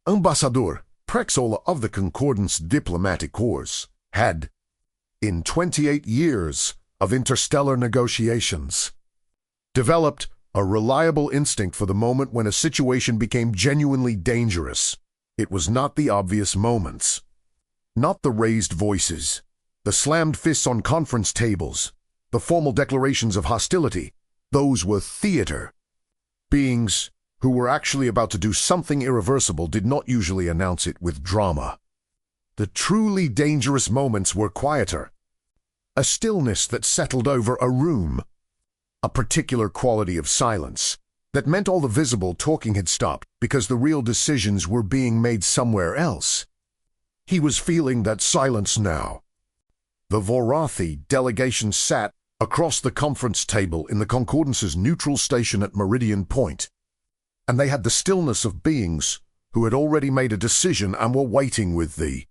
Ambassador Prexola of the Concordance Diplomatic Corps had, in 28 years of interstellar negotiations, developed a reliable instinct for the moment when a situation became genuinely dangerous. It was not the obvious moments, not the raised voices, the slammed fists on conference tables, the formal declarations of hostility. Those were theater. Beings who were actually about to do something irreversible did not usually announce it with drama. The truly dangerous moments were quieter, a stillness that settled over a room, a particular quality of silence that meant all the visible talking had stopped because the real decisions were being made somewhere else. He was feeling that silence now. The Vorathi delegation sat across the conference table in the Concordance's neutral station at Meridian Point, and they had the stillness of beings who had already made a decision and were waiting with the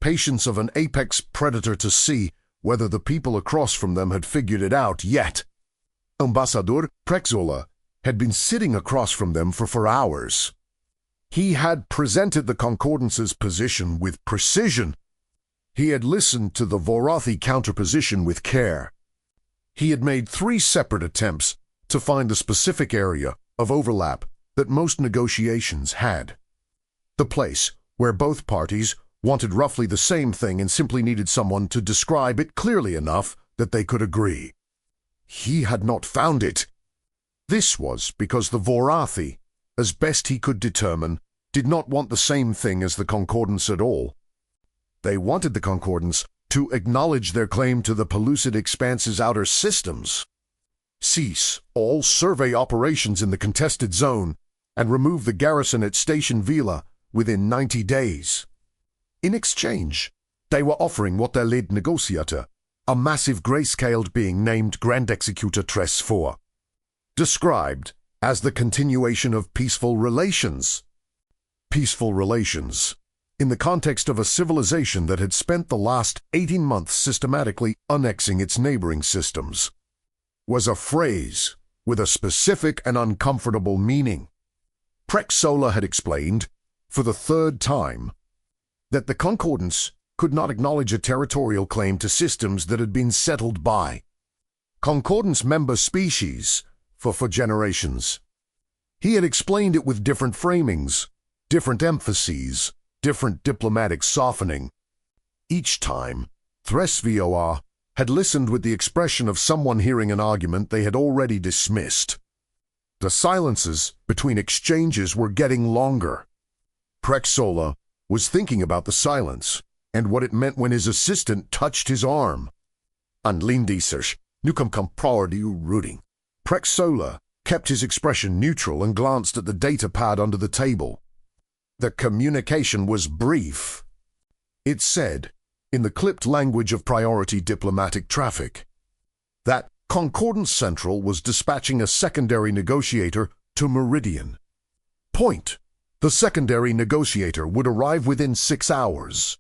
patience of an apex predator to see whether the people across from them had figured it out yet. Ambassador Prexola had been sitting across from them for hours. He had presented the Concordance's position with precision. He had listened to the Vorathi counterposition with care. He had made 3 separate attempts to find the specific area of overlap that most negotiations had. The place where both parties wanted roughly the same thing and simply needed someone to describe it clearly enough that they could agree. He had not found it. This was because the Vorathi, as best he could determine, did not want the same thing as the Concordance at all. They wanted the Concordance to acknowledge their claim to the Pellucid Expanse's outer systems, cease all survey operations in the contested zone, and remove the garrison at Station Vila within 90 days. In exchange, they were offering what their lead negotiator, a massive grayscaled being named Grand Executor Tress IV, described as the continuation of peaceful relations. Peaceful relations, in the context of a civilization that had spent the last 18 months systematically annexing its neighboring systems, was a phrase with a specific and uncomfortable meaning. Prexola had explained, for the 3rd time, that the Concordance could not acknowledge a territorial claim to systems that had been settled by Concordance member species for generations. He had explained it with different framings, different emphases, different diplomatic softening. Each time, Thresvoa had listened with the expression of someone hearing an argument they had already dismissed. The silences between exchanges were getting longer. Prexola was thinking about the silence and what it meant when his assistant touched his arm. Anlindisers, nu kom comprardi rooting. Prexola kept his expression neutral and glanced at the data pad under the table. The communication was brief. It said, in the clipped language of priority diplomatic traffic, that Concordance Central was dispatching a secondary negotiator to Meridian Point. The secondary negotiator would arrive within 6 hours.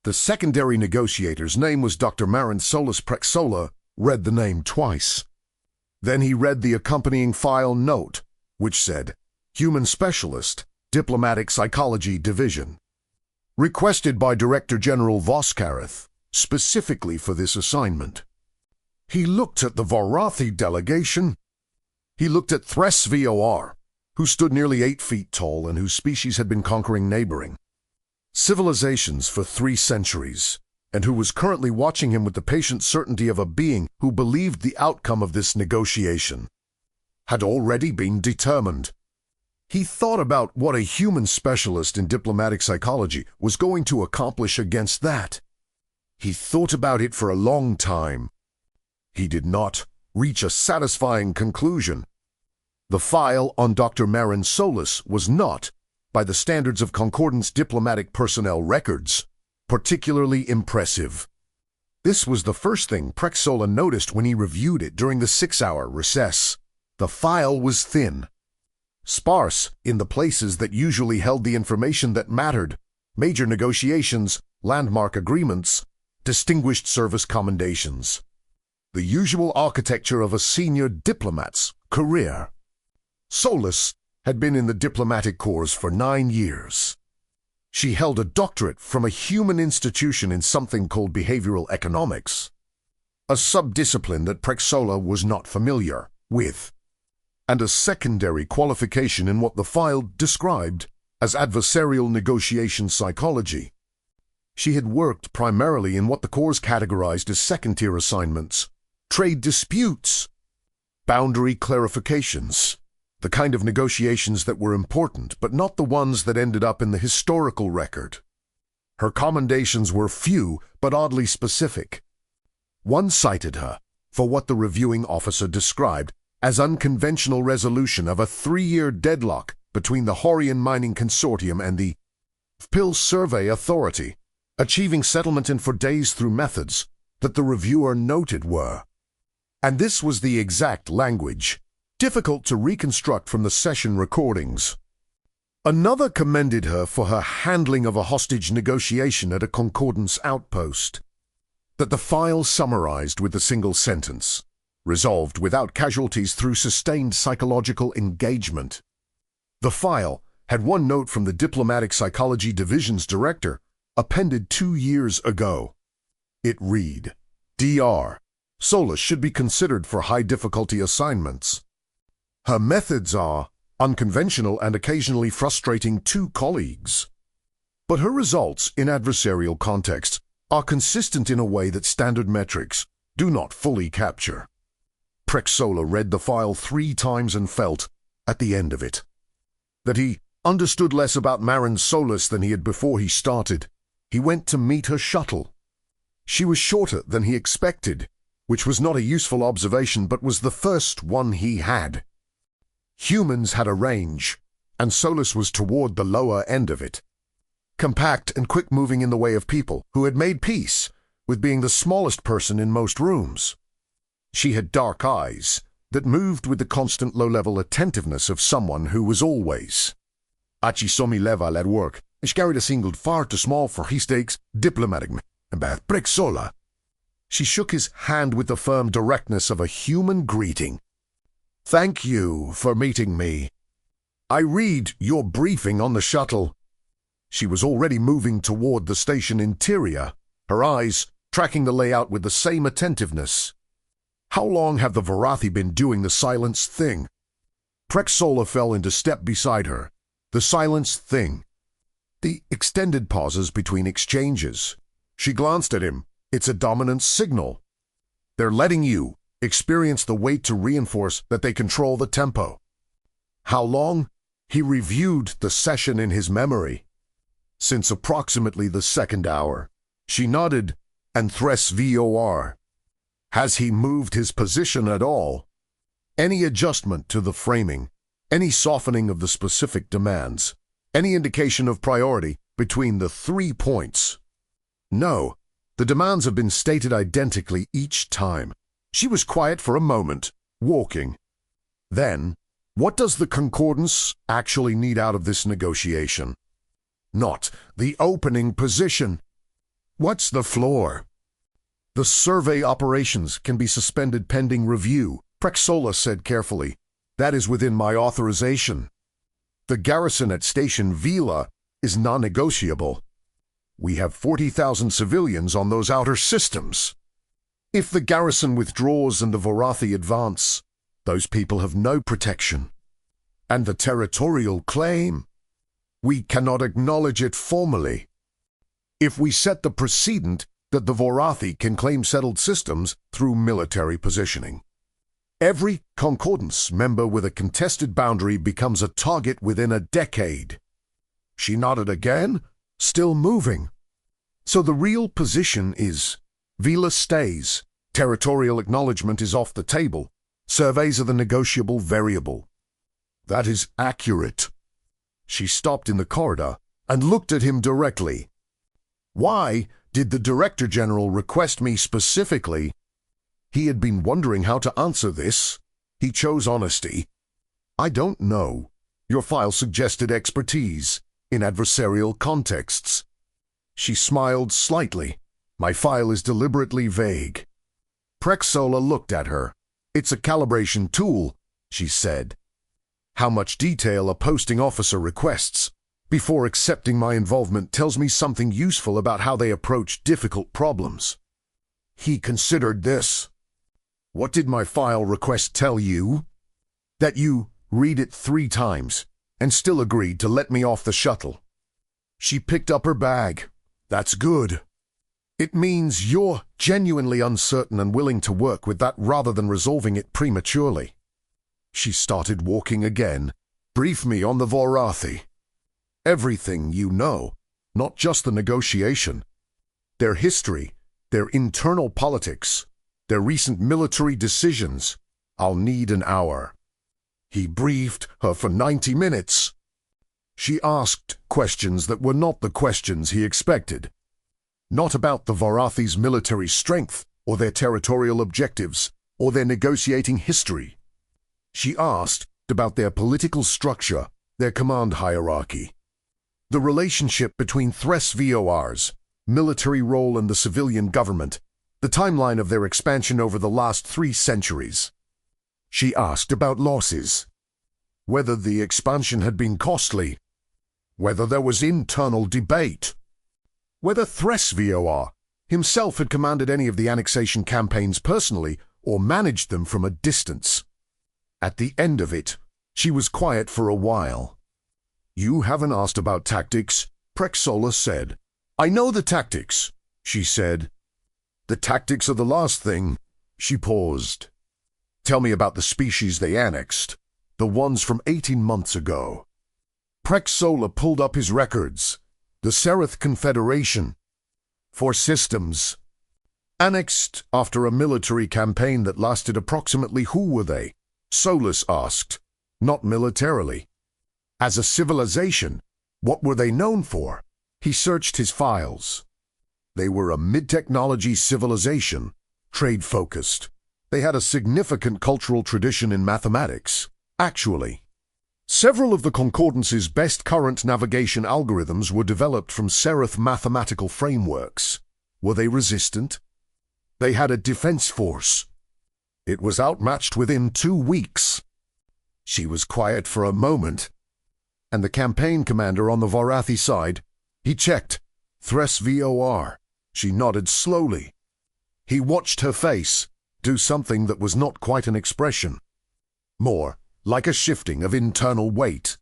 The secondary negotiator's name was Dr. Marin Solus. Prexola read the name twice. Then he read the accompanying file note, which said, Human Specialist, Diplomatic Psychology Division. Requested by Director General Voskareth, specifically for this assignment. He looked at the Vorathi delegation. He looked at Thresvoa, who stood nearly 8 feet tall and whose species had been conquering neighboring civilizations for 3 centuries, and who was currently watching him with the patient certainty of a being who believed the outcome of this negotiation had already been determined. He thought about what a human specialist in diplomatic psychology was going to accomplish against that. He thought about it for a long time. He did not reach a satisfying conclusion. The file on Dr. Marin Solus was not, by the standards of Concordance diplomatic personnel records, particularly impressive. This was the first thing Prexola noticed when he reviewed it during the 6-hour recess. The file was thin, sparse in the places that usually held the information that mattered: major negotiations, landmark agreements, distinguished service commendations. The usual architecture of a senior diplomat's career. Solus had been in the diplomatic corps for 9 years. She held a doctorate from a human institution in something called behavioral economics, a subdiscipline that Prexola was not familiar with, and a secondary qualification in what the file described as adversarial negotiation psychology. She had worked primarily in what the corps categorized as second-tier assignments, trade disputes, boundary clarifications, the kind of negotiations that were important, but not the ones that ended up in the historical record. Her commendations were few, but oddly specific. One cited her for what the reviewing officer described as unconventional resolution of a 3-year deadlock between the Horian Mining Consortium and the Pill Survey Authority, achieving settlement in 4 days through methods that the reviewer noted were, and this was the exact language, difficult to reconstruct from the session recordings. Another commended her for her handling of a hostage negotiation at a Concordance outpost, that the file summarized with a single sentence, resolved without casualties through sustained psychological engagement. The file had one note from the Diplomatic Psychology Division's director, appended 2 years ago. It read, "Dr. Solus should be considered for high-difficulty assignments. Her methods are unconventional and occasionally frustrating to colleagues. But her results in adversarial contexts are consistent in a way that standard metrics do not fully capture." Prexola read the file 3 times and felt, at the end of it, that he understood less about Marin Solus than he had before he started. He went to meet her shuttle. She was shorter than he expected, which was not a useful observation but was the first one he had. Humans had a range, and Solus was toward the lower end of it. Compact and quick-moving in the way of people who had made peace with being the smallest person in most rooms. She had dark eyes that moved with the constant low-level attentiveness of someone who was always "Aci somi level at work. Ich carried a single far too small for his stakes, diplomatic and Beth Prexola." She shook his hand with the firm directness of a human greeting. "Thank you for meeting me. I read your briefing on the shuttle." She was already moving toward the station interior, her eyes tracking the layout with the same attentiveness. How long have the Varathi been doing the silence thing? Prexola fell into step beside her. The silence thing. The extended pauses between exchanges. She glanced at him. It's a dominant signal. They're letting you experience the weight to reinforce that they control the tempo. How long? He reviewed the session in his memory. Since approximately the 2nd hour. She nodded, and Thres VOR. Has he moved his position at all? Any adjustment to the framing, any softening of the specific demands, any indication of priority between the 3 points? No, the demands have been stated identically each time. She was quiet for a moment, walking. Then, what does the Concordance actually need out of this negotiation? Not the opening position. What's the floor? The survey operations can be suspended pending review, Prexola said carefully. That is within my authorization. The garrison at Station Vila is non-negotiable. We have 40,000 civilians on those outer systems. If the garrison withdraws and the Varathi advance, those people have no protection. And the territorial claim? We cannot acknowledge it formally. If we set the precedent that the Varathi can claim settled systems through military positioning. Every Concordance member with a contested boundary becomes a target within a decade. She nodded again, still moving. So the real position is, Vila stays, territorial acknowledgement is off the table, surveys are the negotiable variable. That is accurate. She stopped in the corridor and looked at him directly. Why did the Director General request me specifically? He had been wondering how to answer this. He chose honesty. I don't know. Your file suggested expertise in adversarial contexts. She smiled slightly. My file is deliberately vague. Prexola looked at her. It's a calibration tool, she said. How much detail a posting officer requests before accepting my involvement tells me something useful about how they approach difficult problems. He considered this. What did my file request tell you? That you read it 3 times and still agreed to let me off the shuttle. She picked up her bag. That's good. It means you're genuinely uncertain and willing to work with that rather than resolving it prematurely. She started walking again. Brief me on the Vorathi. Everything you know, not just the negotiation. Their history, their internal politics, their recent military decisions. I'll need an hour. He briefed her for 90 minutes. She asked questions that were not the questions he expected. Not about the Vorathi's military strength, or their territorial objectives, or their negotiating history. She asked about their political structure, their command hierarchy, the relationship between Thres VOR's military role and the civilian government, the timeline of their expansion over the last 3 centuries. She asked about losses, whether the expansion had been costly, whether there was internal debate, whether Thres VOR himself had commanded any of the annexation campaigns personally or managed them from a distance. At the end of it, she was quiet for a while. You haven't asked about tactics, Prexola said. I know the tactics, she said. The tactics are the last thing. She paused. Tell me about the species they annexed, the ones from 18 months ago. Prexola pulled up his records. The Sereth Confederation. 4 systems. Annexed after a military campaign that lasted approximately. Who were they? Solus asked. Not militarily. As a civilization, what were they known for? He searched his files. They were a mid-technology civilization, trade-focused. They had a significant cultural tradition in mathematics. Actually, several of the Concordance's best current navigation algorithms were developed from Sereth mathematical frameworks. Were they resistant? They had a defense force. It was outmatched within 2 weeks. She was quiet for a moment. And the campaign commander on the Vorathi side, he checked. Thres VOR. She nodded slowly. He watched her face do something that was not quite an expression. More like a shifting of internal weight.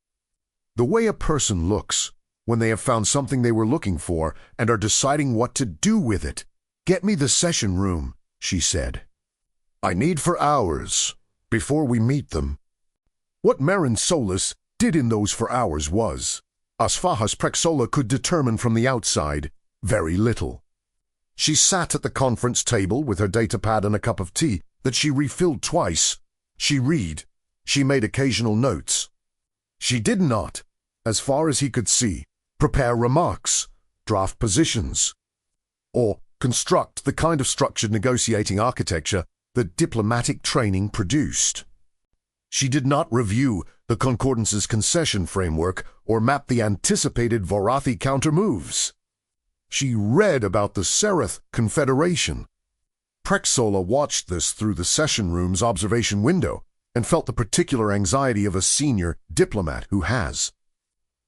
The way a person looks when they have found something they were looking for and are deciding what to do with it. Get me the session room, she said. I need for hours before we meet them. What Marin Solus did in those 4 hours was, as far as Prexola could determine from the outside, very little. She sat at the conference table with her datapad and a cup of tea that she refilled twice. She read. She made occasional notes. She did not, as far as he could see, prepare remarks, draft positions, or construct the kind of structured negotiating architecture that diplomatic training produced. She did not review the Concordance's concession framework or map the anticipated Vorathi countermoves. She read about the Sereth Confederation. Prexola watched this through the session room's observation window and felt the particular anxiety of a senior diplomat who has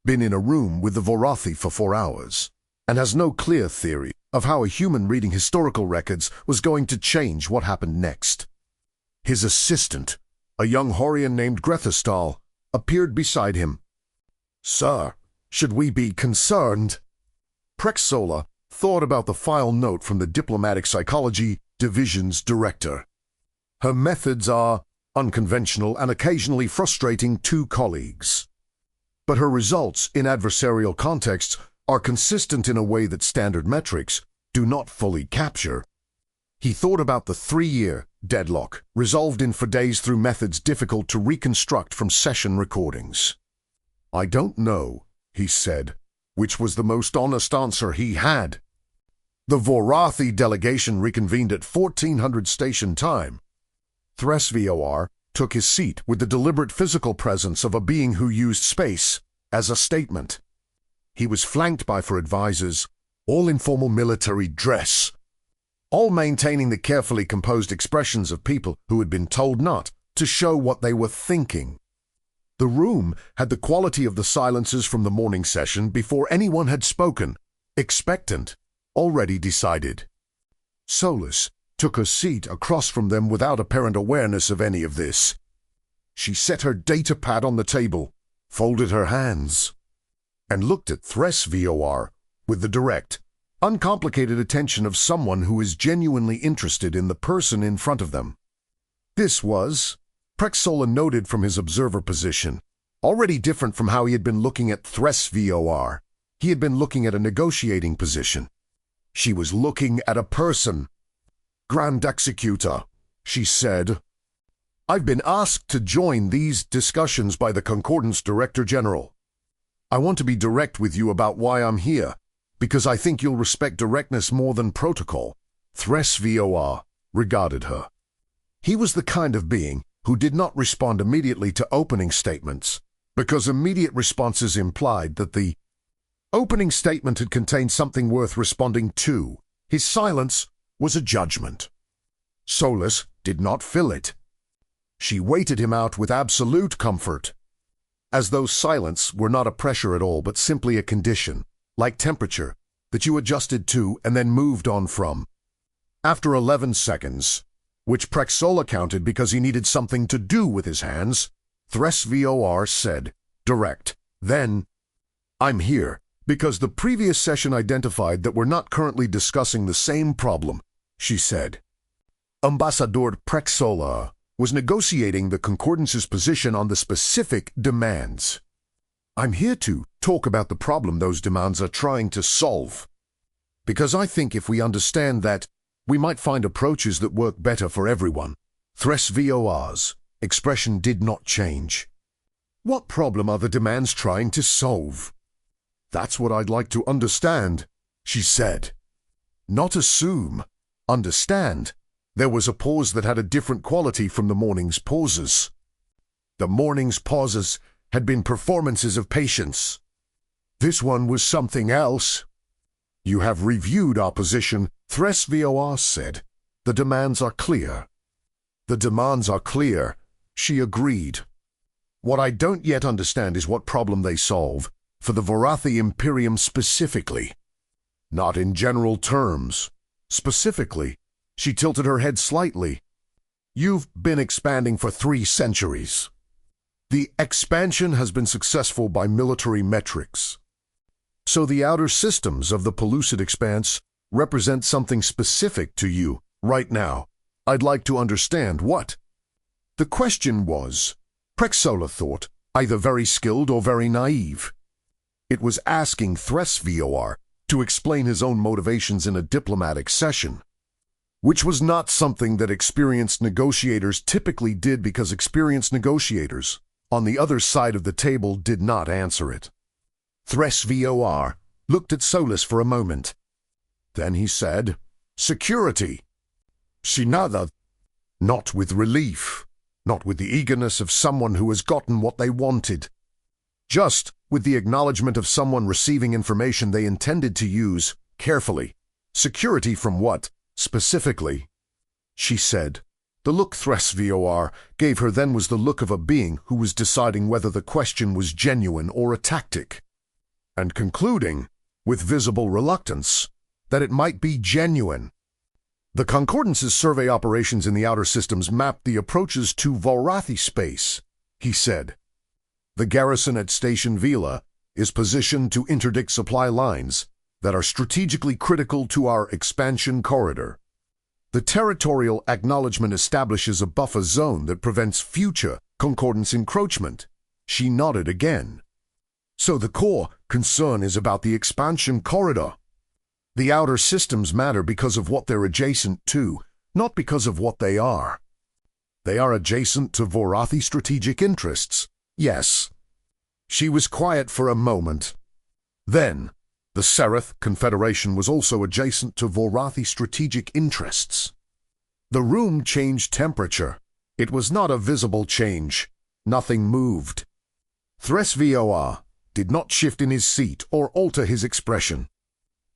been in a room with the Vorathi for 4 hours and has no clear theory of how a human reading historical records was going to change what happened next. His assistant, a young Horian named Grethestal, appeared beside him. Sir, should we be concerned? Prexola thought about the file note from the Diplomatic Psychology Division's director. Her methods are unconventional and occasionally frustrating to colleagues. But her results in adversarial contexts are consistent in a way that standard metrics do not fully capture. He thought about the 3-year deadlock resolved in for days through methods difficult to reconstruct from session recordings. I don't know, he said, which was the most honest answer he had. The Vorathi delegation reconvened at 1400 station time. Thres VOR took his seat with the deliberate physical presence of a being who used space as a statement. He was flanked by 4 advisors, all in formal military dress, all maintaining the carefully composed expressions of people who had been told not to show what they were thinking. The room had the quality of the silences from the morning session before anyone had spoken, expectant, already decided. Solus took her seat across from them without apparent awareness of any of this. She set her datapad on the table, folded her hands, and looked at Thres VOR with the direct, uncomplicated attention of someone who is genuinely interested in the person in front of them. This was, Prexola noted from his observer position, already different from how he had been looking at Thres VOR. He had been looking at a negotiating position. She was looking at a person. "Grand Executor," she said, "I've been asked to join these discussions by the Concordance Director General. I want to be direct with you about why I'm here, because I think you'll respect directness more than protocol." Thres VOR regarded her. He was the kind of being who did not respond immediately to opening statements, because immediate responses implied that the opening statement had contained something worth responding to. His silence was a judgment. Solus did not fill it. She waited him out with absolute comfort, as though silence were not a pressure at all, but simply a condition, like temperature, that you adjusted to and then moved on from. After 11 seconds, which Prexola counted because he needed something to do with his hands, Thres VOR said, direct, then, "I'm here because the previous session identified that we're not currently discussing the same problem," she said. Ambassador Prexola was negotiating the Concordance's position on the specific demands. "I'm here to talk about the problem those demands are trying to solve, because I think if we understand that, we might find approaches that work better for everyone." Thres VOR's expression did not change. "What problem are the demands trying to solve?" "That's what I'd like to understand," she said. "Not assume. Understand." There was a pause that had a different quality from the morning's pauses. The morning's pauses had been performances of patience. This one was something else. "You have reviewed our position," Thres VOR said. "The demands are clear." "The demands are clear," she agreed. "What I don't yet understand is what problem they solve, for the Vorathi Imperium specifically." "Not in general terms. Specifically." She tilted her head slightly. "You've been expanding for 3 centuries. The expansion has been successful by military metrics. So the outer systems of the Pellucid Expanse represent something specific to you right now. I'd like to understand what." The question was, Prexola thought, either very skilled or very naive. It was asking Thres VOR to explain his own motivations in a diplomatic session, which was not something that experienced negotiators typically did, because experienced negotiators on the other side of the table did not answer it. Thres VOR looked at Solus for a moment. Then he said, "Security." She nodded, not with relief, not with the eagerness of someone who has gotten what they wanted, just with the acknowledgement of someone receiving information they intended to use carefully. "Security from what, specifically?" she said. The look Thres VOR gave her then was the look of a being who was deciding whether the question was genuine or a tactic, and concluding, with visible reluctance, that it might be genuine. "The Concordance's survey operations in the outer systems mapped the approaches to Vorathi space," he said. "The garrison at Station Vila is positioned to interdict supply lines that are strategically critical to our expansion corridor. The territorial acknowledgement establishes a buffer zone that prevents future Concordance encroachment." She nodded again. "So the core concern is about the expansion corridor. The outer systems matter because of what they're adjacent to, not because of what they are. They are adjacent to Vorathi strategic interests, yes." She was quiet for a moment. Then, the Sereth Confederation was also adjacent to Vorathi strategic interests. The room changed temperature. It was not a visible change. Nothing moved. Thres VOR did not shift in his seat or alter his expression.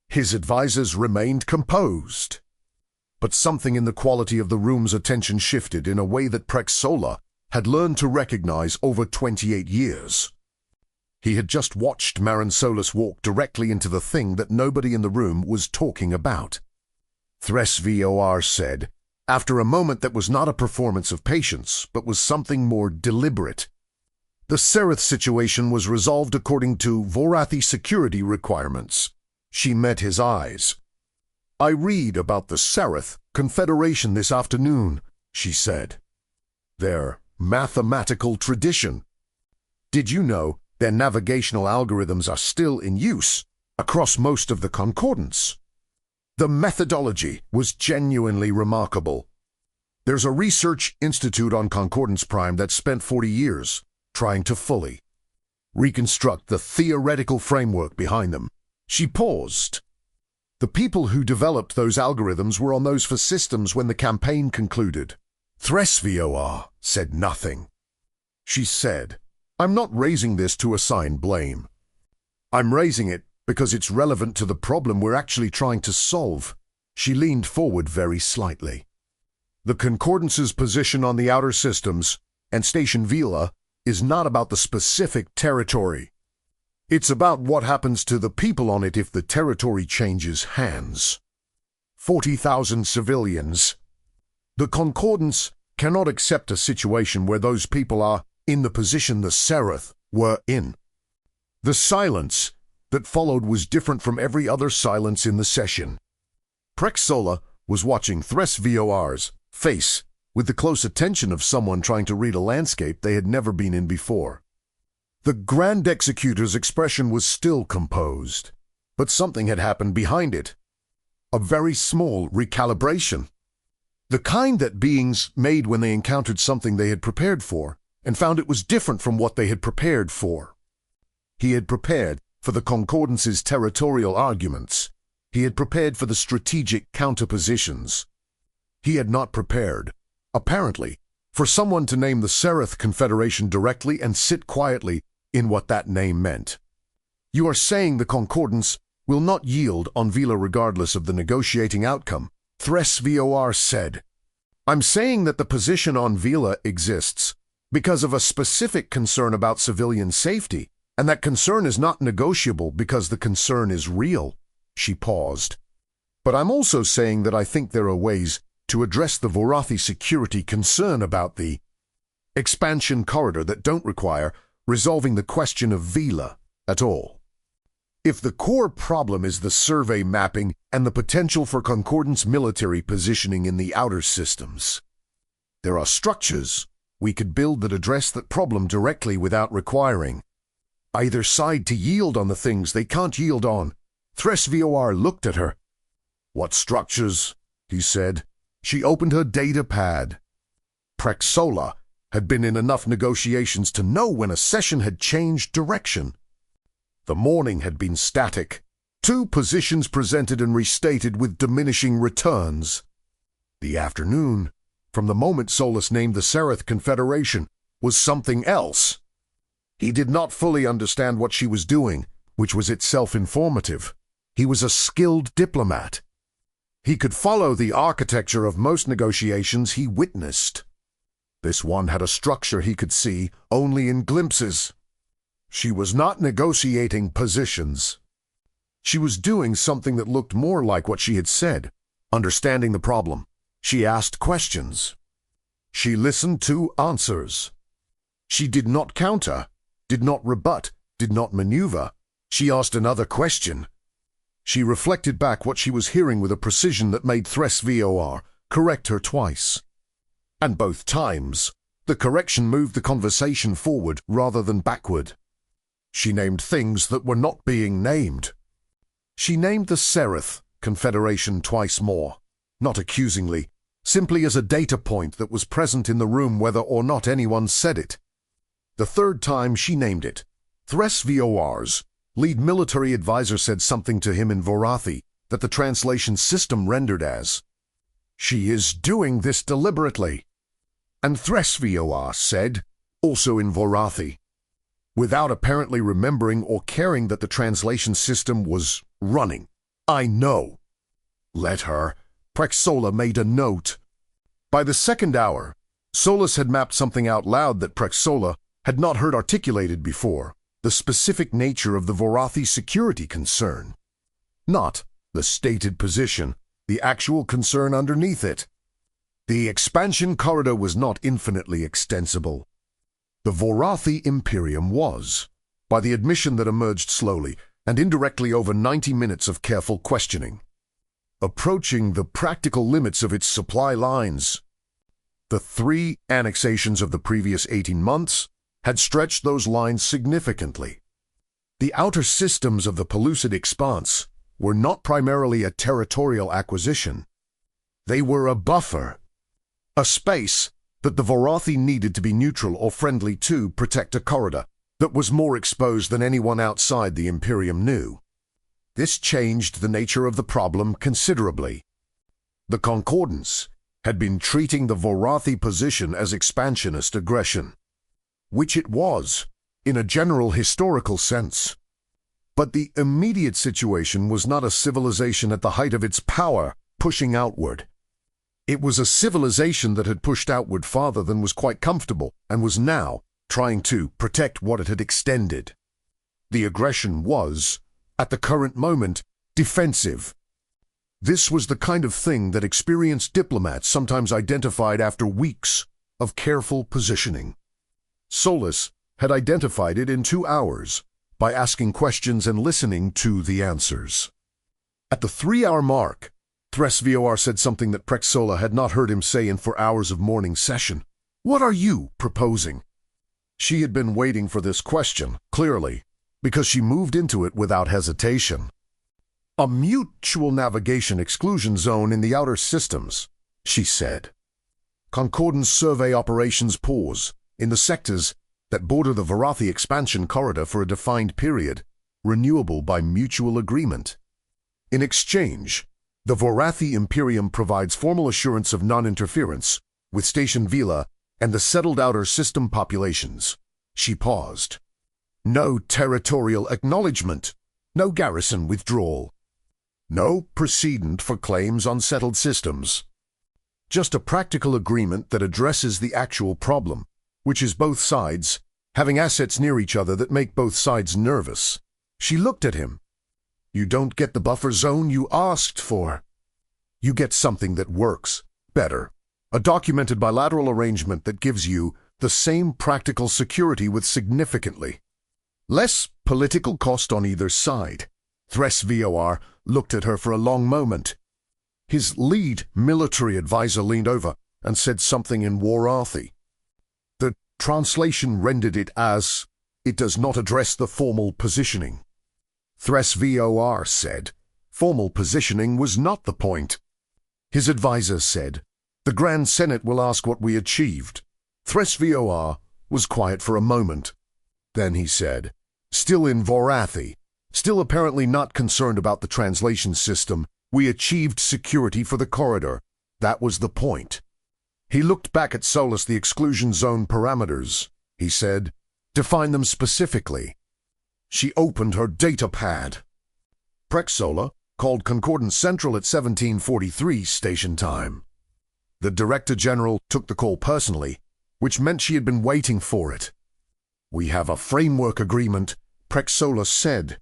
His advisors remained composed. But something in the quality of the room's attention shifted in a way that Prexola had learned to recognize over 28 years. He had just watched Marinsolus walk directly into the thing that nobody in the room was talking about. HFY said, after a moment that was not a performance of patience, but was something more deliberate. The Sereth situation was resolved according to Vorathi security requirements. She met his eyes. "I read about the Sereth Confederation this afternoon," she said. "Their mathematical tradition. Did you know their navigational algorithms are still in use across most of the concordance? The methodology was genuinely remarkable. There's a research institute on Concordance Prime that spent 40 years trying to fully reconstruct the theoretical framework behind them." She paused. "The people who developed those algorithms were on those for systems when the campaign concluded." HFY said nothing. She said, "I'm not raising this to assign blame. I'm raising it because it's relevant to the problem we're actually trying to solve." She leaned forward very slightly. "The Concordance's position on the outer systems and Station Vila is not about the specific territory. It's about what happens to the people on it if the territory changes hands. 40,000 civilians. The Concordance cannot accept a situation where those people are in the position the Sereth were in." The silence that followed was different from every other silence in the session. Prexola was watching HFY's face with the close attention of someone trying to read a landscape they had never been in before. The Grand Executor's expression was still composed, but something had happened behind it. A very small recalibration. The kind that beings made when they encountered something they had prepared for and found it was different from what they had prepared for. He had prepared for the Concordance's territorial arguments. He had prepared for the strategic counterpositions. He had not prepared, apparently, for someone to name the Sereth Confederation directly and sit quietly in what that name meant. "You are saying the Concordance will not yield on Vila regardless of the negotiating outcome," HFY said. "I'm saying that the position on Vila exists because of a specific concern about civilian safety, and that concern is not negotiable because the concern is real." She paused. "But I'm also saying that I think there are ways to address the Vorathi security concern about the expansion corridor that don't require resolving the question of Vila at all. If the core problem is the survey mapping and the potential for Concordance military positioning in the outer systems, there are structures we could build that address that problem directly without requiring either side to yield on the things they can't yield on." HFY looked at her. "What structures?" he said. She opened her data pad. Prexola had been in enough negotiations to know when a session had changed direction. The morning had been static. 2 positions presented and restated with diminishing returns. The afternoon, from the moment Solus named the Sereth Confederation, was something else. He did not fully understand what she was doing, which was itself informative. He was a skilled diplomat. He could follow the architecture of most negotiations he witnessed. This one had a structure he could see only in glimpses. She was not negotiating positions. She was doing something that looked more like what she had said, understanding the problem. She asked questions. She listened to answers. She did not counter, did not rebut, did not maneuver. She asked another question. She reflected back what she was hearing with a precision that made HFY correct her twice. And both times, the correction moved the conversation forward rather than backward. She named things that were not being named. She named the Sereth Confederation twice more, not accusingly, simply as a data point that was present in the room whether or not anyone said it. The third time she named it, HFY's lead military advisor said something to him in Vorathi that the translation system rendered as, "She is doing this deliberately." And HFY said, also in Vorathi, without apparently remembering or caring that the translation system was running, "I know." Let her. Prexola made a note. By the second hour, Solus had mapped something out loud that Prexola had not heard articulated before, the specific nature of the Vorathi security concern. Not the stated position, the actual concern underneath it. The expansion corridor was not infinitely extensible. The Vorathi Imperium was, by the admission that emerged slowly and indirectly over 90 minutes of careful questioning, approaching the practical limits of its supply lines. The 3 annexations of the previous 18 months had stretched those lines significantly. The outer systems of the Pellucid Expanse were not primarily a territorial acquisition. They were a buffer, a space that the Vorathi needed to be neutral or friendly to protect a corridor that was more exposed than anyone outside the Imperium knew. This changed the nature of the problem considerably. The Concordance had been treating the Vorathi position as expansionist aggression, which it was, in a general historical sense. But the immediate situation was not a civilization at the height of its power pushing outward. It was a civilization that had pushed outward farther than was quite comfortable and was now trying to protect what it had extended. The aggression was, at the current moment, defensive. This was the kind of thing that experienced diplomats sometimes identified after weeks of careful positioning. Solus had identified it in 2 hours by asking questions and listening to the answers. At the 3-hour mark, Thres-VOR said something that Prexola had not heard him say in 4 hours of morning session. "What are you proposing?" She had been waiting for this question, clearly, because she moved into it without hesitation. "A mutual navigation exclusion zone in the outer systems," she said. "Concordance survey operations pause in the sectors that border the Vorathi expansion corridor for a defined period, renewable by mutual agreement. In exchange, the Vorathi Imperium provides formal assurance of non-interference with Station Vila and the settled outer system populations." She paused. "No territorial acknowledgement, no garrison withdrawal, no precedent for claims on settled systems. Just a practical agreement that addresses the actual problem, which is both sides having assets near each other that make both sides nervous." She looked at him. "You don't get the buffer zone you asked for. You get something that works better, a documented bilateral arrangement that gives you the same practical security with significantly less political cost on either side." Thres-VOR looked at her for a long moment. His lead military advisor leaned over and said something in Vorathi. The translation rendered it as, "It does not address the formal positioning." Thres-VOR said, "Formal positioning was not the point." His advisor said, "The Grand Senate will ask what we achieved." Thres-VOR was quiet for a moment. Then he said, "Still in Vorathi, still apparently not concerned about the translation system, we achieved security for the corridor. That was the point." He looked back at Solus. "The exclusion zone parameters," he said. "Define them specifically." She opened her data pad. Prexola called Concordance Central at 1743 station time. The Director General took the call personally, which meant she had been waiting for it. "We have a framework agreement," Prexola said.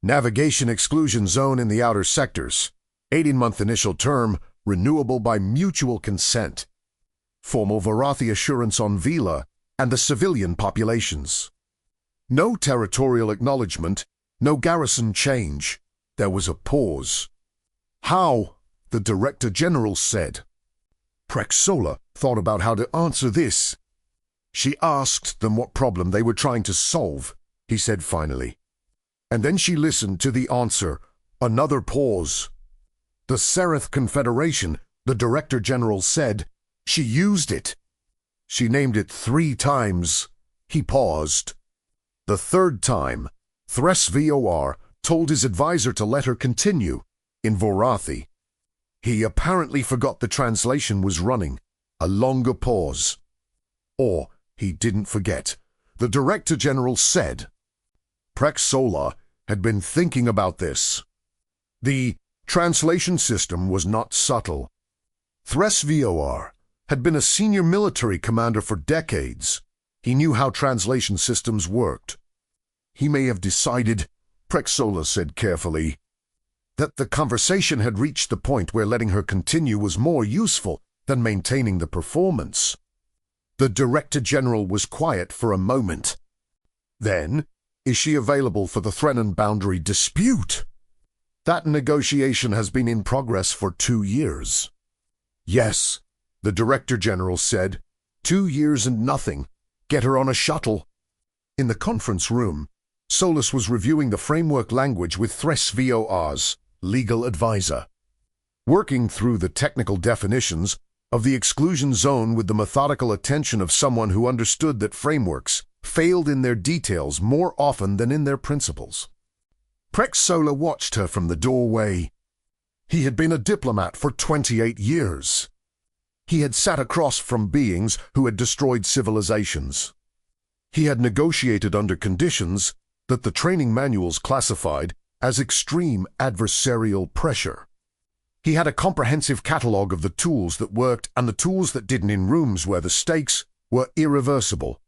"Navigation exclusion zone in the outer sectors. 18-month initial term, renewable by mutual consent. Formal Vorathi assurance on Vila and the civilian populations. No territorial acknowledgement, no garrison change." There was a pause. "How?" the Director General said. Prexola thought about how to answer this. She asked them what problem they were trying to solve, he said finally. And then she listened to the answer. Another pause. "The Sereth Confederation," the Director General said. "She used it. She named it 3 times. He paused. The 3rd time, Thres-VOR told his advisor to let her continue, in Vorathi. He apparently forgot the translation was running. A longer pause. Or he didn't forget. The Director General said. Prexola had been thinking about this. The translation system was not subtle. Thres-VOR had been a senior military commander for decades. He knew how translation systems worked. He may have decided, Prexola said carefully, that the conversation had reached the point where letting her continue was more useful than maintaining the performance. The Director General was quiet for a moment. Then, is she available for the Threnan boundary dispute? That negotiation has been in progress for 2 years. Yes, the Director General said. 2 years and nothing. Get her on a shuttle. In the conference room, Solus was reviewing the framework language with Thres VOR's legal advisor, working through the technical definitions of the exclusion zone with the methodical attention of someone who understood that frameworks failed in their details more often than in their principles. Prexola watched her from the doorway. He had been a diplomat for 28 years. He had sat across from beings who had destroyed civilizations. He had negotiated under conditions that the training manuals classified as extreme adversarial pressure. He had a comprehensive catalog of the tools that worked and the tools that didn't in rooms where the stakes were irreversible.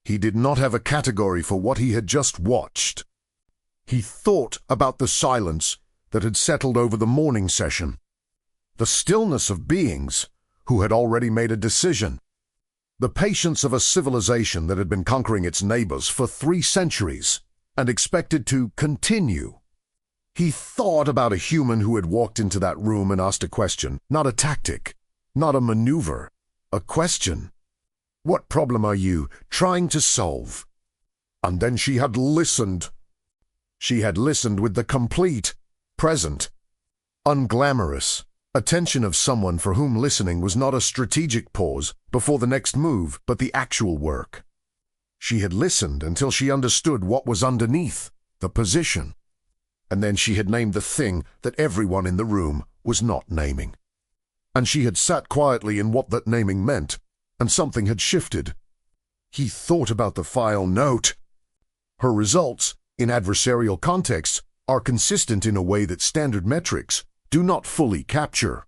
He did not have a category for what he had just watched. He thought about the silence that had settled over the morning session, the stillness of beings who had already made a decision, the patience of a civilization that had been conquering its neighbors for 3 centuries and expected to continue. He thought about a human who had walked into that room and asked a question, not a tactic, not a maneuver, a question. What problem are you trying to solve? And then she had listened. She had listened with the complete, present, unglamorous attention of someone for whom listening was not a strategic pause before the next move, but the actual work. She had listened until she understood what was underneath, the position. And then she had named the thing that everyone in the room was not naming. And she had sat quietly in what that naming meant, and something had shifted. He thought about the file note. Her results, in adversarial contexts, are consistent in a way that standard metrics do not fully capture.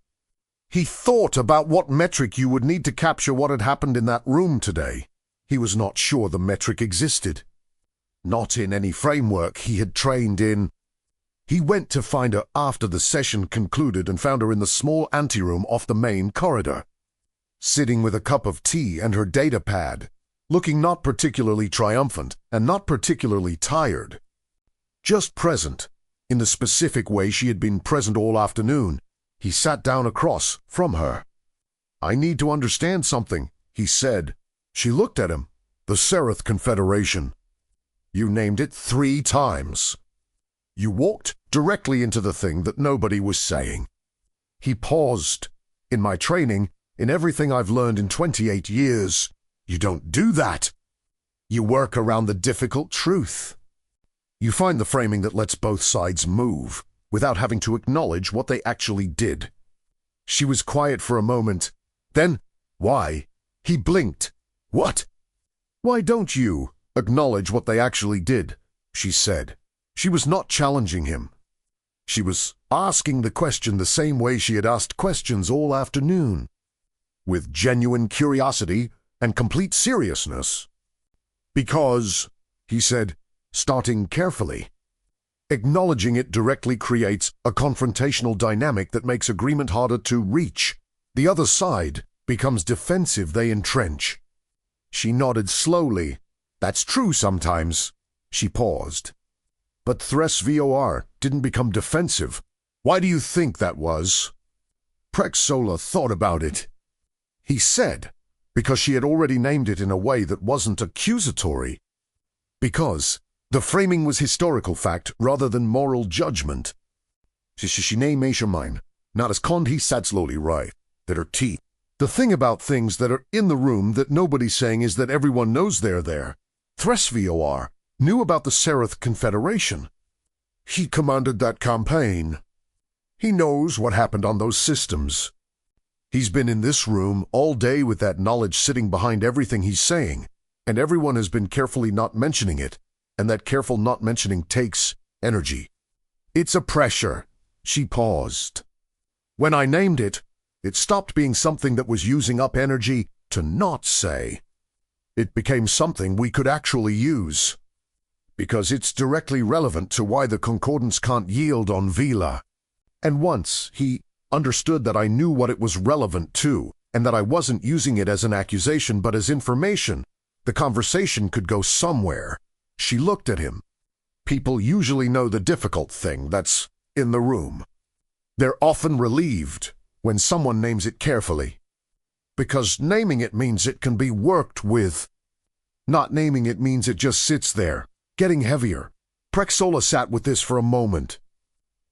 He thought about what metric you would need to capture what had happened in that room today. He was not sure the metric existed. Not in any framework he had trained in. He went to find her after the session concluded and found her in the small anteroom off the main corridor, sitting with a cup of tea and her data pad, looking not particularly triumphant and not particularly tired. Just present, in the specific way she had been present all afternoon. He sat down across from her. "I need to understand something," he said. She looked at him. "The Seraph Confederation. You named it 3 times. You walked directly into the thing that nobody was saying." He paused. "In my training, in everything I've learned in 28 years, you don't do that. You work around the difficult truth. You find the framing that lets both sides move, without having to acknowledge what they actually did." She was quiet for a moment. Then, "Why?" He blinked. "What?" "Why don't you acknowledge what they actually did?" she said. She was not challenging him. She was asking the question the same way she had asked questions all afternoon, with genuine curiosity and complete seriousness. "Because," he said, starting carefully, "acknowledging it directly creates a confrontational dynamic that makes agreement harder to reach. The other side becomes defensive, they entrench." She nodded slowly. "That's true sometimes." She paused. "But Thres VOR didn't become defensive. Why do you think that was?" Prexola thought about it. He said, because she had already named it in a way that wasn't accusatory. Because the framing was historical fact rather than moral judgment. She named mine. Not as Kond he sat slowly right, that her teeth. The thing about things that are in the room that nobody's saying is that everyone knows they're there. Thres VOR knew about the Seraph Confederation. He commanded that campaign. He knows what happened on those systems. He's been in this room all day with that knowledge sitting behind everything he's saying, and everyone has been carefully not mentioning it, and that careful not mentioning takes energy. It's a pressure." She paused. "When I named it, It stopped being something that was using up energy to not say. It became something we could actually use. Because it's directly relevant to why the concordance can't yield on Vila. And once he understood that I knew what it was relevant to, and that I wasn't using it as an accusation but as information, the conversation could go somewhere. She looked at him. People usually know the difficult thing that's in the room. They're often relieved when someone names it carefully. Because naming it means it can be worked with. Not naming it means it just sits there, getting heavier. Prexola sat with this for a moment.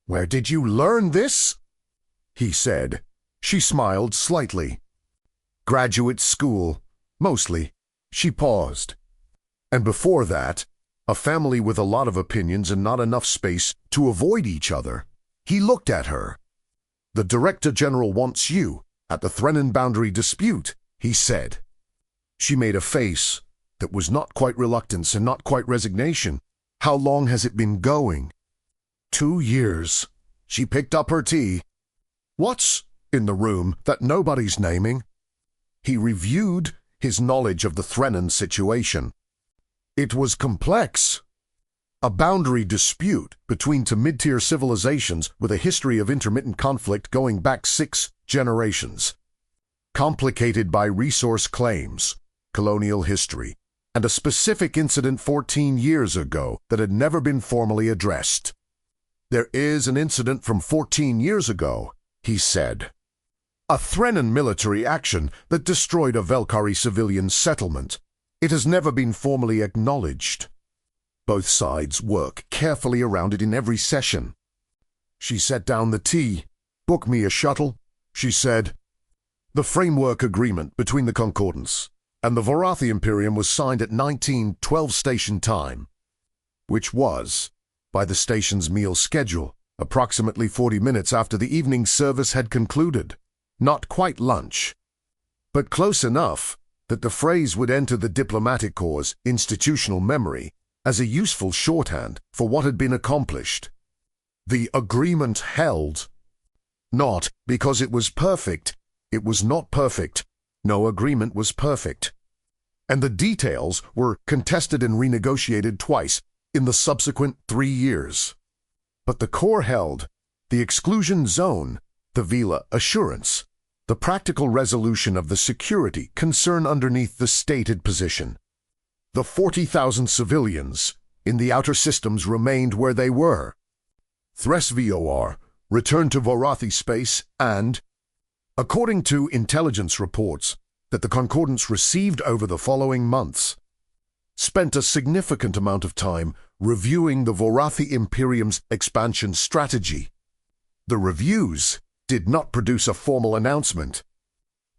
"Where did you learn this?" he said. She smiled slightly. "Graduate school, mostly." She paused. "And before that, a family with a lot of opinions and not enough space to avoid each other." He looked at her. "The Director General wants you at the Threnin boundary dispute," he said. She made a face that was not quite reluctance and not quite resignation. "How long has it been going?" 2 years. She picked up her tea. "What's in the room that nobody's naming?" He reviewed his knowledge of the Threnin situation. It was complex. A boundary dispute between two mid-tier civilizations with a history of intermittent conflict going back 6 generations. Complicated by resource claims, colonial history, and a specific incident 14 years ago that had never been formally addressed. "There is an incident from 14 years ago," he said. "A Threnin military action that destroyed a Velkari civilian settlement. It has never been formally acknowledged. Both sides work carefully around it in every session." She set down the tea. "Book me a shuttle," she said. The framework agreement between the Concordance and the Vorathi Imperium was signed at 1912 station time, which was, by the station's meal schedule, approximately 40 minutes after the evening service had concluded. Not quite lunch, but close enough that the phrase would enter the diplomatic corps' institutional memory as a useful shorthand for what had been accomplished. The agreement held. Not because it was perfect. It was not perfect. No agreement was perfect. And the details were contested and renegotiated twice in the subsequent 3 years. But the core held the exclusion zone, the Vila assurance, the practical resolution of the security concern underneath the stated position. The 40,000 civilians in the outer systems remained where they were. Thresvor returned to Vorathi space and, according to intelligence reports that the Concordance received over the following months, spent a significant amount of time reviewing the Vorathi Imperium's expansion strategy. The reviews did not produce a formal announcement.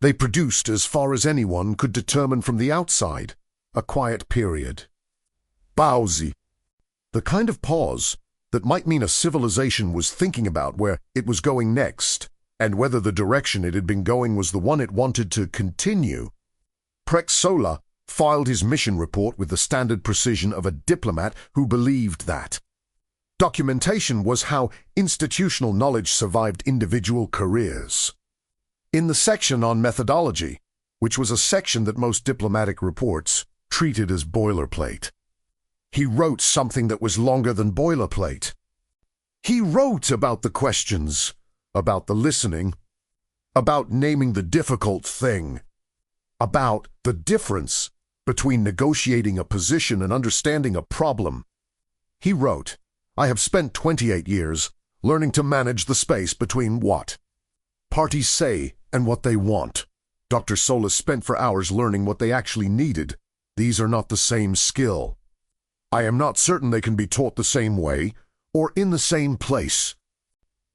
They produced, as far as anyone could determine from the outside, a quiet period. Bowsy. The kind of pause that might mean a civilization was thinking about where it was going next, and whether the direction it had been going was the one it wanted to continue. Prexola filed his mission report with the standard precision of a diplomat who believed that. Documentation was how institutional knowledge survived individual careers. In the section on methodology, which was a section that most diplomatic reports treated as boilerplate, he wrote something that was longer than boilerplate. He wrote about the questions, about the listening, about naming the difficult thing, about the difference between negotiating a position and understanding a problem. He wrote, "I have spent 28 years learning to manage the space between what parties say and what they want. Dr. Solis spent for hours learning what they actually needed. These are not the same skill. I am not certain they can be taught the same way or in the same place.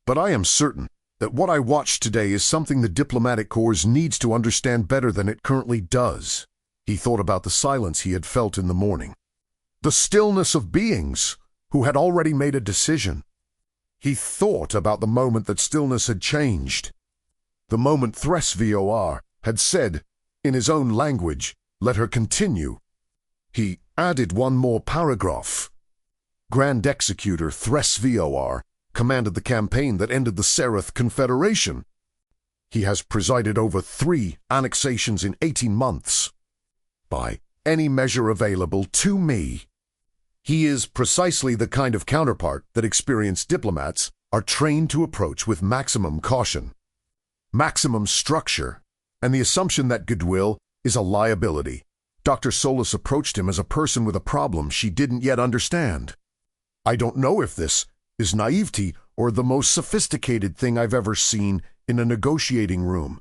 But I am certain that what I watched today is something the diplomatic corps needs to understand better than it currently does." He thought about the silence he had felt in the morning. The stillness of beings who had already made a decision. He thought about the moment that stillness had changed. The moment Thresvor had said, in his own language, "Let her continue." He added one more paragraph. Grand Executor Thresvor commanded the campaign that ended the Sereth Confederation. He has presided over 3 annexations in 18 months. By any measure available to me, he is precisely the kind of counterpart that experienced diplomats are trained to approach with maximum caution, maximum structure, and the assumption that goodwill is a liability. Dr. Solus approached him as a person with a problem she didn't yet understand. I don't know if this is naivety or the most sophisticated thing I've ever seen in a negotiating room.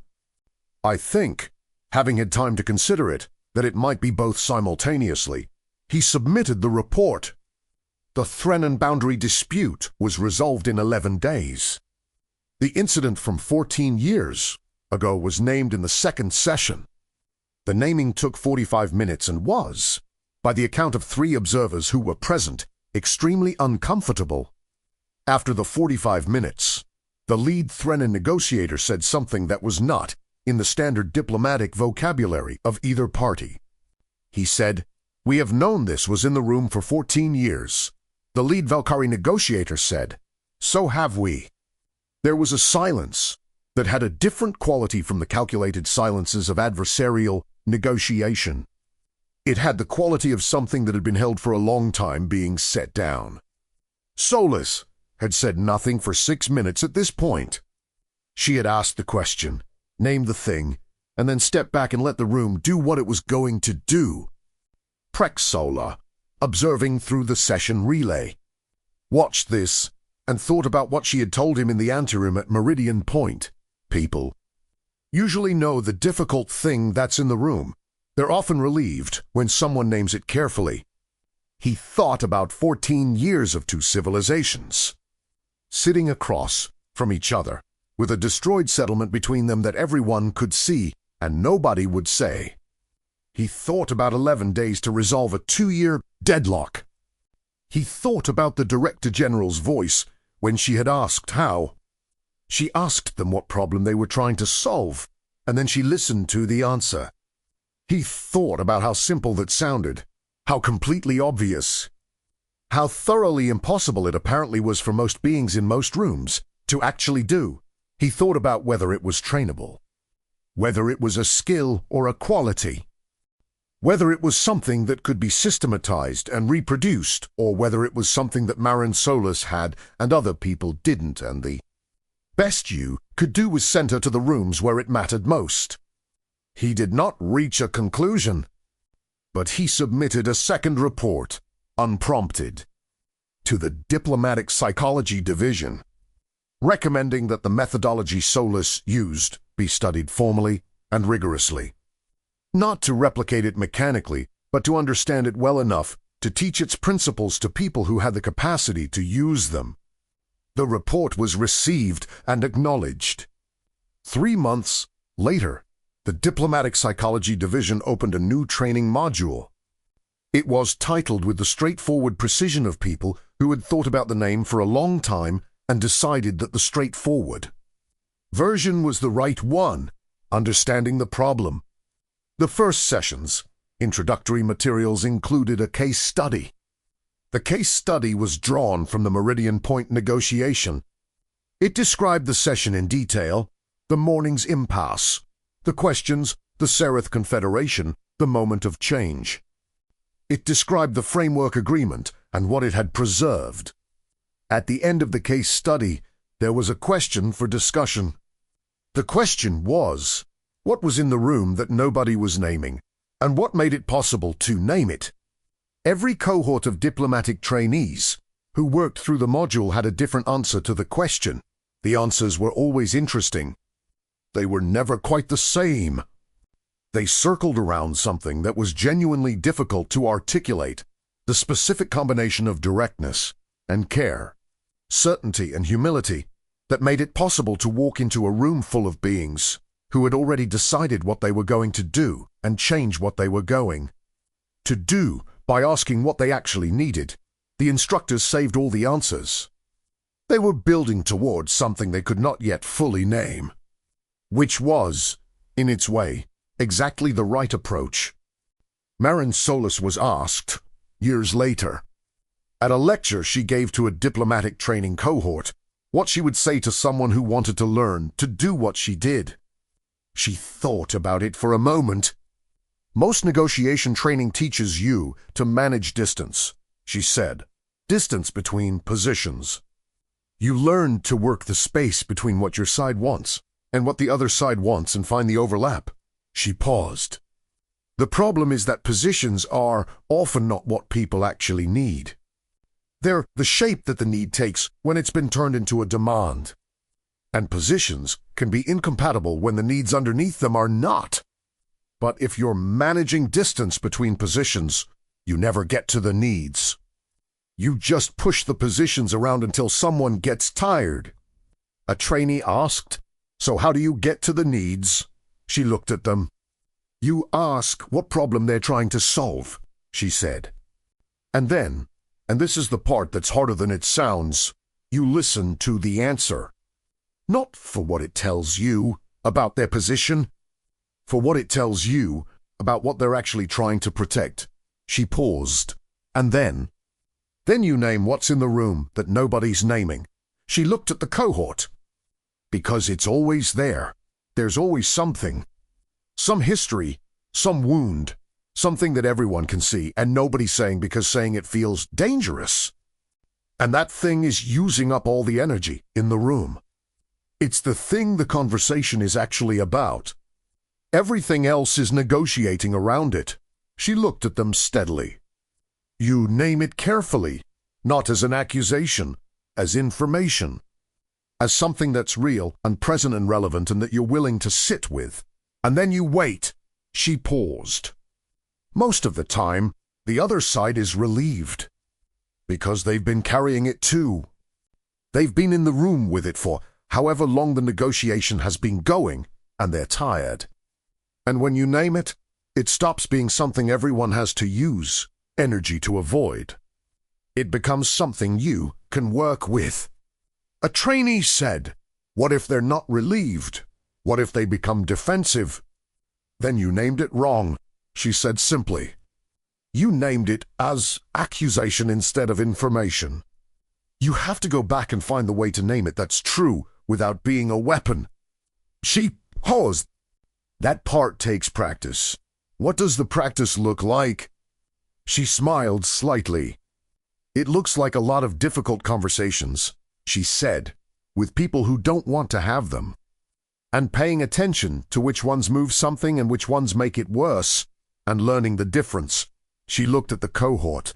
I think, having had time to consider it, that it might be both simultaneously. He submitted the report. The Threnan boundary dispute was resolved in 11 days. The incident from 14 years ago was named in the second session. The naming took 45 minutes and was, by the account of 3 observers who were present, extremely uncomfortable. After the 45 minutes, the lead Threnan negotiator said something that was not in the standard diplomatic vocabulary of either party. He said, "We have known this was in the room for 14 years. The lead Valkyrie negotiator said, "So have we." There was a silence that had a different quality from the calculated silences of adversarial negotiation. It had the quality of something that had been held for a long time being set down. Solus had said nothing for 6 minutes at this point. She had asked the question, named the thing, and then stepped back and let the room do what it was going to do. Prexola, observing through the session relay, watched this and thought about what she had told him in the anteroom at Meridian Point. People usually know the difficult thing that's in the room. They're often relieved when someone names it carefully. He thought about 14 years of 2 civilizations, sitting across from each other, with a destroyed settlement between them that everyone could see and nobody would say. He thought about 11 days to resolve a 2-year deadlock. He thought about the Director General's voice when she had asked how. She asked them what problem they were trying to solve, and then she listened to the answer. He thought about how simple that sounded, how completely obvious, how thoroughly impossible it apparently was for most beings in most rooms to actually do. He thought about whether it was trainable, whether it was a skill or a quality, whether it was something that could be systematized and reproduced, or whether it was something that Marin Solus had and other people didn't, and the best you could do was send her to the rooms where it mattered most. He did not reach a conclusion, but he submitted a second report, unprompted, to the Diplomatic Psychology Division, recommending that the methodology Solus used be studied formally and rigorously. Not to replicate it mechanically, but to understand it well enough to teach its principles to people who had the capacity to use them. The report was received and acknowledged. 3 months later, the Diplomatic Psychology Division opened a new training module. It was titled with the straightforward precision of people who had thought about the name for a long time and decided that the straightforward version was the right one, understanding the problem. The first session's introductory materials included a case study. The case study was drawn from the Meridian Point negotiation. It described the session in detail, the morning's impasse, the questions, the Seraph Confederation, the moment of change. It described the framework agreement and what it had preserved. At the end of the case study, there was a question for discussion. The question was, what was in the room that nobody was naming, and what made it possible to name it? Every cohort of diplomatic trainees who worked through the module had a different answer to the question. The answers were always interesting. They were never quite the same. They circled around something that was genuinely difficult to articulate, the specific combination of directness and care, certainty and humility that made it possible to walk into a room full of beings who had already decided what they were going to do and change what they were going to do by asking what they actually needed. The instructors saved all the answers. They were building towards something they could not yet fully name, which was, in its way, exactly the right approach. Marin Solus was asked, years later, at a lecture she gave to a diplomatic training cohort, what she would say to someone who wanted to learn to do what she did. She thought about it for a moment. Most negotiation training teaches you to manage distance, she said. Distance between positions. You learn to work the space between what your side wants and what the other side wants and find the overlap. She paused. The problem is that positions are often not what people actually need. They're the shape that the need takes when it's been turned into a demand. And positions can be incompatible when the needs underneath them are not. But if you're managing distance between positions, you never get to the needs. You just push the positions around until someone gets tired. A trainee asked, "So how do you get to the needs?" She looked at them. "You ask what problem they're trying to solve," she said. And then, and this is the part that's harder than it sounds, you listen to the answer. Not for what it tells you about their position, for what it tells you about what they're actually trying to protect. She paused. And then you name what's in the room that nobody's naming. She looked at the cohort. Because it's always there. There's always something. Some history, some wound, something that everyone can see and nobody's saying because saying it feels dangerous. And that thing is using up all the energy in the room. It's the thing the conversation is actually about. Everything else is negotiating around it. She looked at them steadily. You name it carefully, not as an accusation, as information, as something that's real and present and relevant and that you're willing to sit with. And then you wait. She paused. Most of the time, the other side is relieved, because they've been carrying it too. They've been in the room with it for however long the negotiation has been going, and they're tired. And when you name it, it stops being something everyone has to use energy to avoid. It becomes something you can work with. A trainee said, "What if they're not relieved? What if they become defensive?" "Then you named it wrong," she said simply. "You named it as accusation instead of information. You have to go back and find the way to name it that's true without being a weapon." She paused. "That part takes practice. What does the practice look like?" She smiled slightly. "It looks like a lot of difficult conversations," she said, "with people who don't want to have them. And paying attention to which ones move something and which ones make it worse, and learning the difference." She looked at the cohort.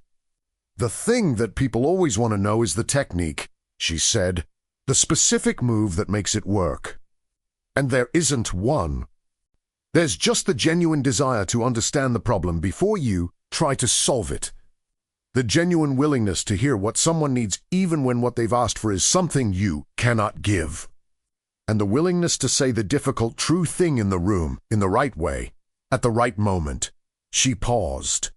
"The thing that people always want to know is the technique," she said, "the specific move that makes it work. And there isn't one. There's just the genuine desire to understand the problem before you try to solve it. The genuine willingness to hear what someone needs even when what they've asked for is something you cannot give. And the willingness to say the difficult true thing in the room, in the right way, at the right moment." She paused.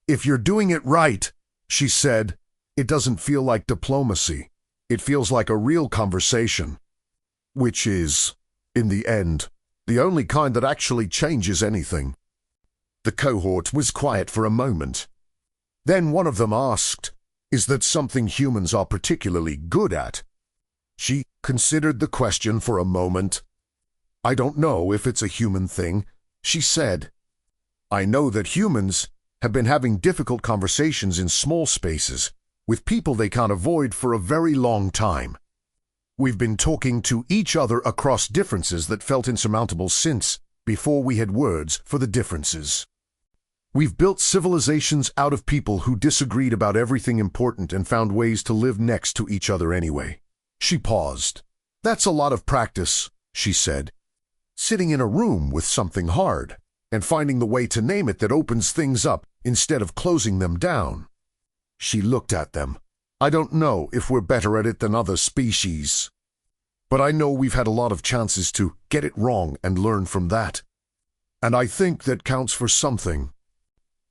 "If you're doing it right," she said, "it doesn't feel like diplomacy. It feels like a real conversation. Which is, in the end, the only kind that actually changes anything." The cohort was quiet for a moment. Then one of them asked, "Is that something humans are particularly good at?" She considered the question for a moment. "I don't know if it's a human thing," she said. "I know that humans have been having difficult conversations in small spaces with people they can't avoid for a very long time. We've been talking to each other across differences that felt insurmountable since before we had words for the differences. We've built civilizations out of people who disagreed about everything important and found ways to live next to each other anyway." She paused. "That's a lot of practice," she said. "Sitting in a room with something hard and finding the way to name it that opens things up instead of closing them down." She looked at them. "I don't know if we're better at it than other species. But I know we've had a lot of chances to get it wrong and learn from that. And I think that counts for something."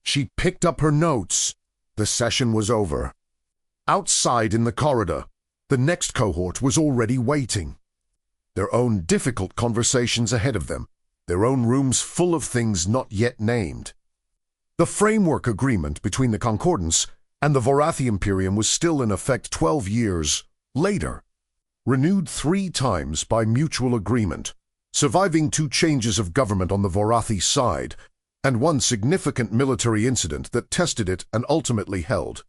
She picked up her notes. The session was over. Outside in the corridor, the next cohort was already waiting. Their own difficult conversations ahead of them, their own rooms full of things not yet named. The framework agreement between the Concordance and the Vorathi Imperium was still in effect 12 years later, renewed 3 times by mutual agreement, surviving 2 changes of government on the Vorathi side, and 1 significant military incident that tested it and ultimately held.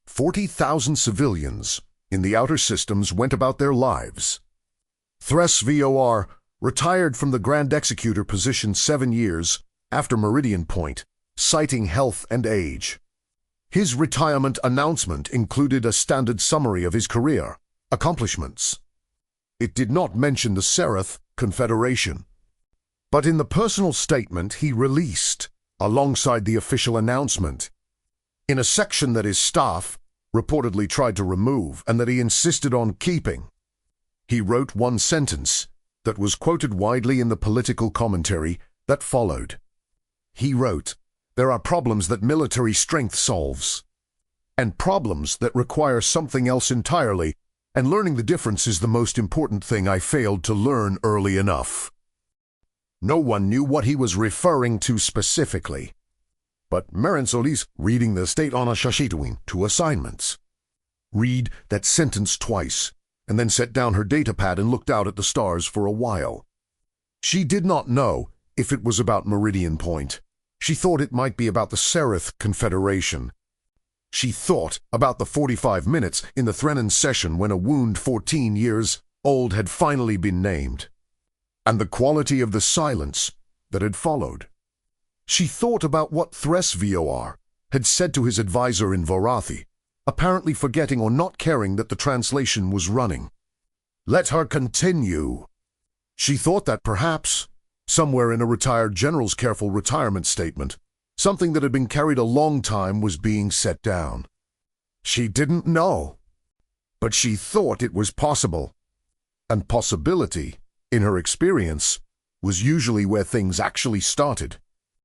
40,000 civilians in the outer systems went about their lives. Thres VOR retired from the Grand Executor position 7 years after Meridian Point, citing health and age. His retirement announcement included a standard summary of his career, accomplishments. It did not mention the Seraph Confederation. But in the personal statement he released, alongside the official announcement, in a section that his staff reportedly tried to remove and that he insisted on keeping, he wrote 1 sentence that was quoted widely in the political commentary that followed. He wrote, "There are problems that military strength solves, and problems that require something else entirely, and learning the difference is the most important thing I failed to learn early enough." No one knew what he was referring to specifically, but Meren Solis reading the state on a Shashituin 2 assignments. Read that sentence twice, and then set down her datapad and looked out at the stars for a while. She did not know if it was about Meridian Point. She thought it might be about the Seraph Confederation. She thought about the 45 minutes in the Threnan session when a wound 14 years old had finally been named, and the quality of the silence that had followed. She thought about what Thres VOR had said to his advisor in Vorathi, apparently forgetting or not caring that the translation was running. Let her continue. She thought that perhaps, somewhere in a retired general's careful retirement statement, something that had been carried a long time was being set down. She didn't know, but she thought it was possible. And possibility, in her experience, was usually where things actually started.